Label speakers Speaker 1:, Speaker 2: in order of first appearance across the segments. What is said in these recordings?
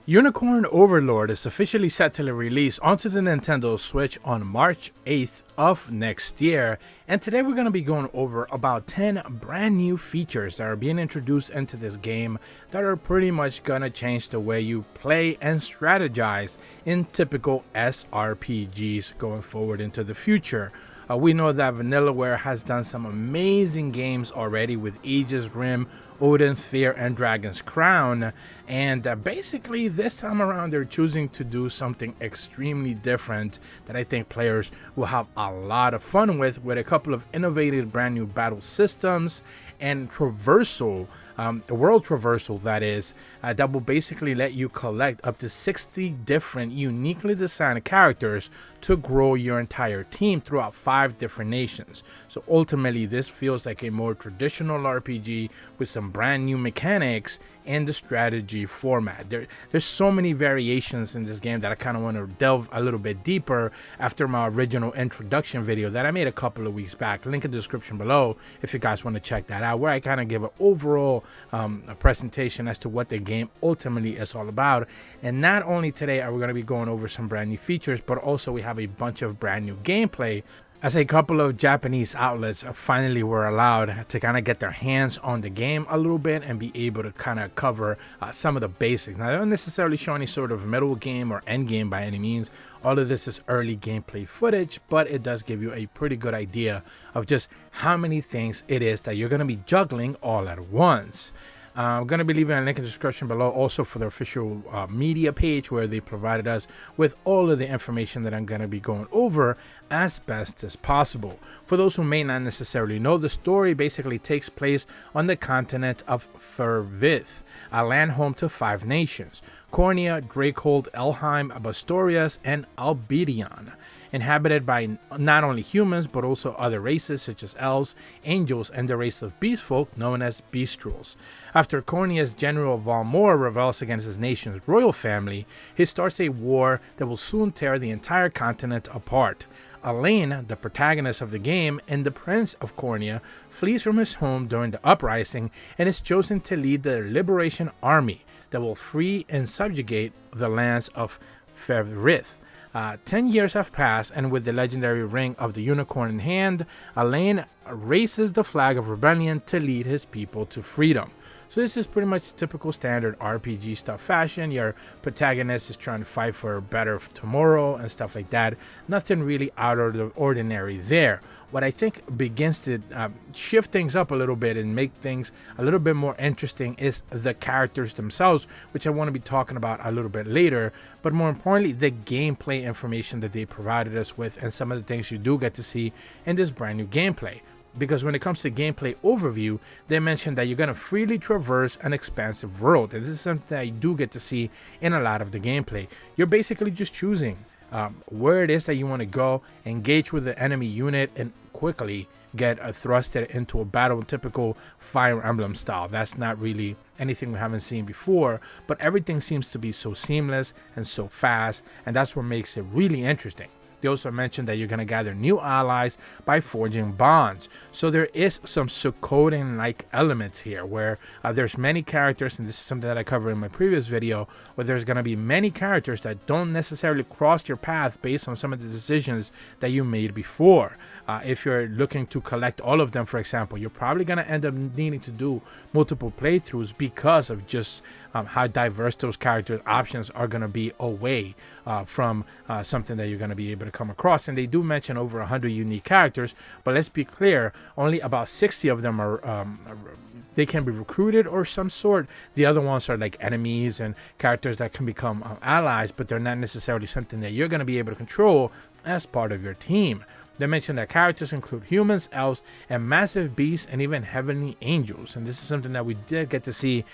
Speaker 1: Unicorn Overlord is officially set to release onto the Nintendo Switch on March 8th of next year, and today we're going to be going over about 10 brand new features that are being introduced into this game that are pretty much going to change the way you play and strategize in typical SRPGs going forward into the future. We know that Vanillaware has done some amazing games already with Aegis Rim, Odin's Sphere, and Dragon's Crown, and basically this time around they're choosing to do something extremely different that I think players will have a lot of fun with a couple of innovative brand new battle systems and traversal, world traversal that is, that will basically let you collect up to 60 different uniquely designed characters to grow your entire team throughout 5 different nations. So ultimately this feels like a more traditional RPG with some brand new mechanics and the strategy format. There's so many variations in this game that I kind of want to delve a little bit deeper after my original introduction video that I made a couple of weeks back. Link in the description below if you guys want to check that out, where I kind of give an overall a presentation as to what the game ultimately is all about. And not only today are we going to be going over some brand new features, but also we have a bunch of brand new gameplay, as a couple of Japanese outlets finally were allowed to kind of get their hands on the game a little bit and be able to kind of cover some of the basics. Now, they don't necessarily show any sort of middle game or end game by any means. All of this is early gameplay footage, but it does give you a pretty good idea of just how many things it is that you're going to be juggling all at once. I'm going to be leaving a link in the description below also for the official media page, where they provided us with all of the information that I'm going to be going over as best as possible. For those who may not necessarily know, the story basically takes place on the continent of Fervith, a land home to 5 nations: Cornea, Drakehold, Elheim, Bastorias, and Albidion, inhabited by not only humans but also other races such as elves, angels, and the race of beastfolk known as Beastrules. After Cornea's General Valmor rebels against his nation's royal family, he starts a war that will soon tear the entire continent apart. Elaine, the protagonist of the game and the Prince of Cornea, flees from his home during the uprising and is chosen to lead the liberation army that will free and subjugate the lands of Fervith. 10 years have passed, and with the legendary ring of the unicorn in hand, Elaine raises the flag of rebellion to lead his people to freedom. So this is pretty much typical standard RPG stuff fashion. Your protagonist is trying to fight for a better tomorrow and stuff like that. Nothing really out of the ordinary there. What I think begins to shift things up a little bit and make things a little bit more interesting is the characters themselves, which I want to be talking about a little bit later. But more importantly, the gameplay information that they provided us with and some of the things you do get to see in this brand new gameplay. Because when it comes to gameplay overview, they mentioned that you're going to freely traverse an expansive world. And this is something that you do get to see in a lot of the gameplay. You're basically just choosing where it is that you want to go, engage with the enemy unit, and quickly get thrusted into a battle in typical Fire Emblem style. That's not really anything we haven't seen before, but everything seems to be so seamless and so fast, and that's what makes it really interesting. They also mentioned that you're going to gather new allies by forging bonds. So there is some Suikoden-like elements here, where there's many characters, and this is something that I covered in my previous video, where there's going to be many characters that don't necessarily cross your path based on some of the decisions that you made before. If you're looking to collect all of them, for example, you're probably going to end up needing to do multiple playthroughs because of just how diverse those characters' options are going to be away from something that you're going to be able to come across. And they do mention over 100 unique characters, but let's be clear, only about 60 of them are they can be recruited or some sort. The other ones are like enemies and characters that can become allies, but they're not necessarily something that you're going to be able to control as part of your team. They mentioned that characters include humans, elves, and massive beasts, and even heavenly angels. And this is something that we did get to see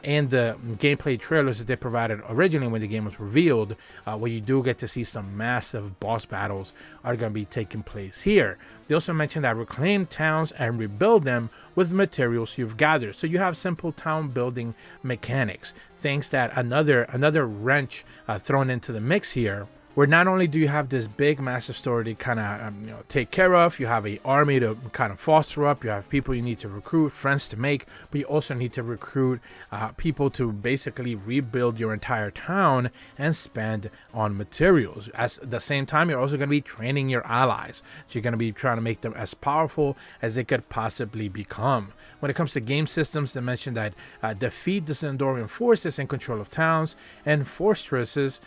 Speaker 1: in the gameplay trailers that they provided originally when the game was revealed, where you do get to see some massive boss battles are going to be taking place here. They also mentioned that reclaim towns and rebuild them with materials you've gathered. So you have simple town building mechanics, things that another wrench thrown into the mix here where not only do you have this big massive story to kind of take care of, you have an army to kind of foster up, you have people you need to recruit, friends to make, but you also need to recruit people to basically rebuild your entire town and spend on materials. At the same time, you're also going to be training your allies, so you're going to be trying to make them as powerful as they could possibly become. When it comes to game systems, they mentioned that defeat the Zendorian forces in control of towns and fortresses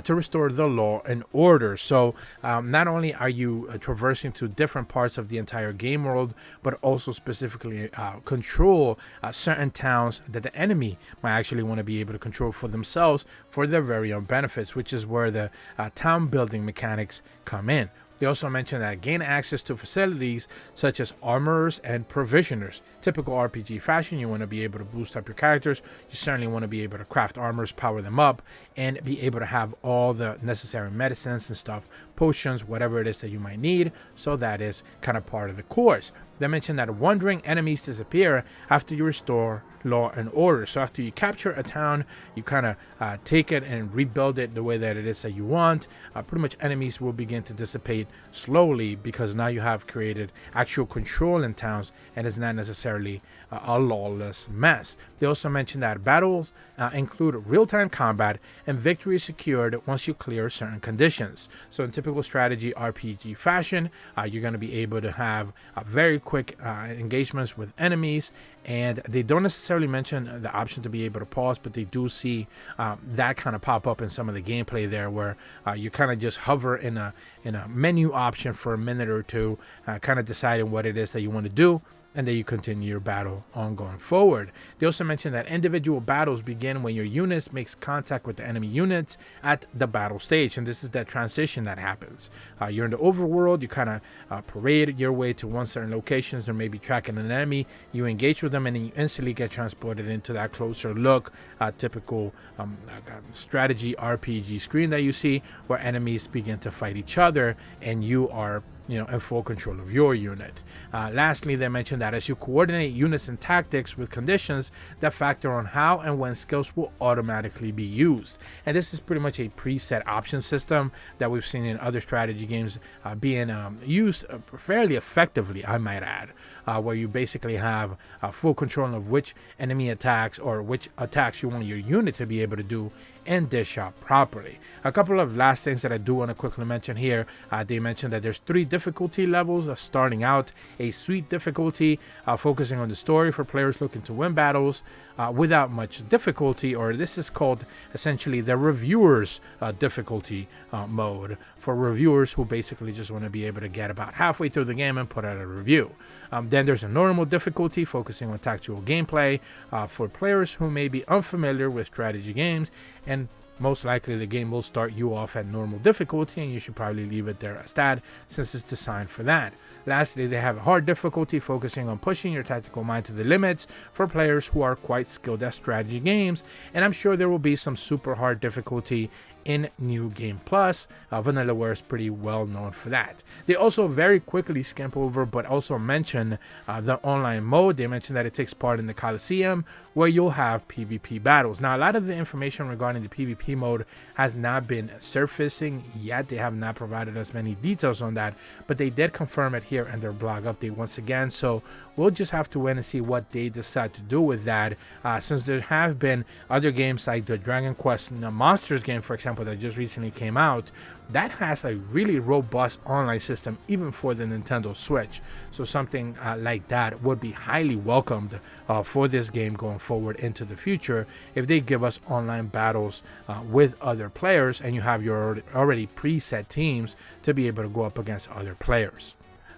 Speaker 1: to restore the law and order. So not only are you traversing to different parts of the entire game world, but also specifically control certain towns that the enemy might actually want to be able to control for themselves for their very own benefits, which is where the town building mechanics come in. They also mentioned that gain access to facilities such as armorers and provisioners. Typical RPG fashion, you want to be able to boost up your characters. You certainly want to be able to craft armors, power them up, and be able to have all the necessary medicines and stuff, potions, whatever it is that you might need. So that is kind of part of the course. They mentioned that wandering enemies disappear after you restore law and order. So after you capture a town, you kind of take it and rebuild it the way that it is that you want. Pretty much enemies will begin to dissipate slowly because now you have created actual control in towns and it's not necessarily a lawless mess. They also mentioned that battles include real-time combat and victory is secured once you clear certain conditions. So in typical strategy RPG fashion, you're going to be able to have very quick engagements with enemies, and they don't necessarily mention the option to be able to pause, but they do see that kind of pop up in some of the gameplay there, where you kind of just hover in a menu option for a minute or two, kind of deciding what it is that you want to do, and then you continue your battle on going forward. They also mentioned that individual battles begin when your units makes contact with the enemy units at the battle stage, and this is that transition that happens. You're in the overworld, you kind of parade your way to one certain locations, or maybe tracking an enemy, you engage with them, and then you instantly get transported into that closer look, typical strategy RPG screen that you see, where enemies begin to fight each other, and you are in full control of your unit. Lastly, they mentioned that as you coordinate units and tactics with conditions that factor on how and when skills will automatically be used. And this is pretty much a preset option system that we've seen in other strategy games being used fairly effectively, I might add, where you basically have full control of which enemy attacks or which attacks you want your unit to be able to do and dish out properly. A couple of last things that I do want to quickly mention here. They mentioned that there's 3 difficulty levels starting out: a sweet difficulty focusing on the story for players looking to win battles without much difficulty, or this is called essentially the reviewers difficulty mode, for reviewers who basically just want to be able to get about halfway through the game and put out a review. Then there's a normal difficulty focusing on tactical gameplay for players who may be unfamiliar with strategy games, and most likely the game will start you off at normal difficulty, and you should probably leave it there as that, since it's designed for that. Lastly, they have a hard difficulty focusing on pushing your tactical mind to the limits for players who are quite skilled at strategy games, and I'm sure there will be some super hard difficulty in New Game Plus. Vanillaware is pretty well known for that. They also very quickly skimp over but also mention the online mode. They mentioned that it takes part in the Coliseum, where you'll have PvP battles. Now, a lot of the information regarding the PvP mode has not been surfacing yet. They have not provided us many details on that, but they did confirm it here in their blog update once again, so we'll just have to wait and see what they decide to do with that, since there have been other games like the Dragon Quest Monsters game, for example, that just recently came out, that has a really robust online system even for the Nintendo Switch. So something like that would be highly welcomed for this game going forward into the future, if they give us online battles with other players and you have your already preset teams to be able to go up against other players.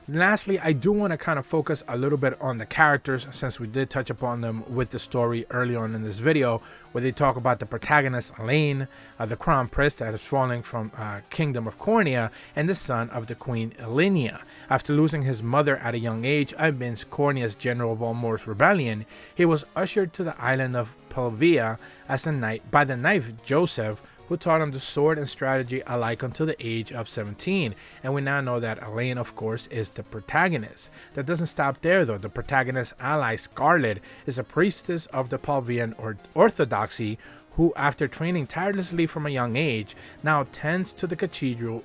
Speaker 1: Lastly, I do want to kind of focus a little bit on the characters, since we did touch upon them with the story early on in this video, where they talk about the protagonist Elaine, the crown prince that is falling from Kingdom of Cornea, and the son of the Queen Elenia. After losing his mother at a young age amidst Cornea's General Volmore's rebellion, he was ushered to the island of Pavia as a knight by the knight Joseph, who taught him the sword and strategy alike until the age of 17. And we now know that Elaine, of course, is the protagonist. That doesn't stop there, though. The protagonist's ally, Scarlet, is a priestess of the Pavian Orthodoxy, who, after training tirelessly from a young age, now tends to the cathedral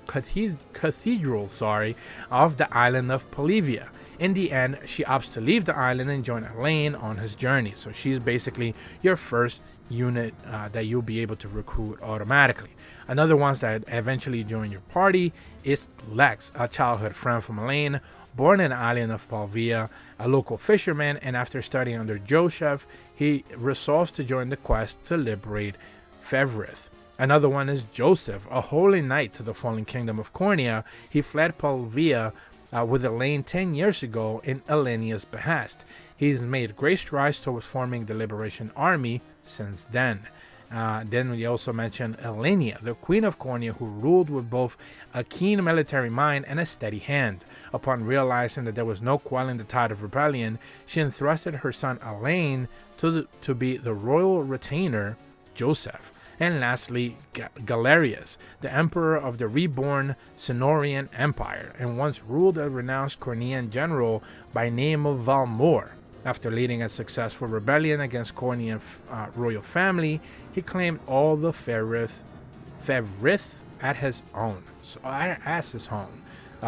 Speaker 1: of the island of Polivia. In the end, she opts to leave the island and join Elaine on his journey. So she's basically your first unit that you'll be able to recruit automatically. Another ones that eventually join your party is Lex, a childhood friend from Elaine, born in the island of Polivia, a local fisherman, and after studying under Joseph, he resolves to join the quest to liberate Fevrith. Another one is Joseph, a holy knight to the fallen kingdom of Cornea. He fled Polivia with Elaine 10 years ago in Elenia's behest. He's made great strides towards forming the Liberation Army since then. Then we also mention Elenia, the Queen of Cornea, who ruled with both a keen military mind and a steady hand. Upon realizing that there was no quelling the tide of rebellion, she entrusted her son Elaine to be the royal retainer, Joseph. And lastly, Galerius, the emperor of the reborn Cenorian Empire, and once ruled a renounced Cornean general by name of Valmor. After leading a successful rebellion against Cornean royal family, he claimed all the Fevrith as his own.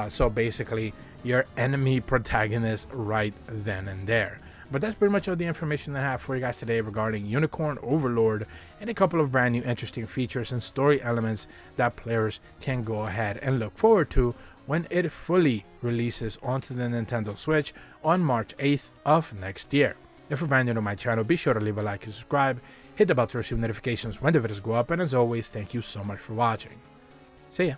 Speaker 1: So basically, your enemy protagonist right then and there. But that's pretty much all the information I have for you guys today regarding Unicorn Overlord and a couple of brand new interesting features and story elements that players can go ahead and look forward to when it fully releases onto the Nintendo Switch on March 8th of next year. If you're brand new to my channel, be sure to leave a like and subscribe, hit the bell to receive notifications when the videos go up, and as always, thank you so much for watching. See ya!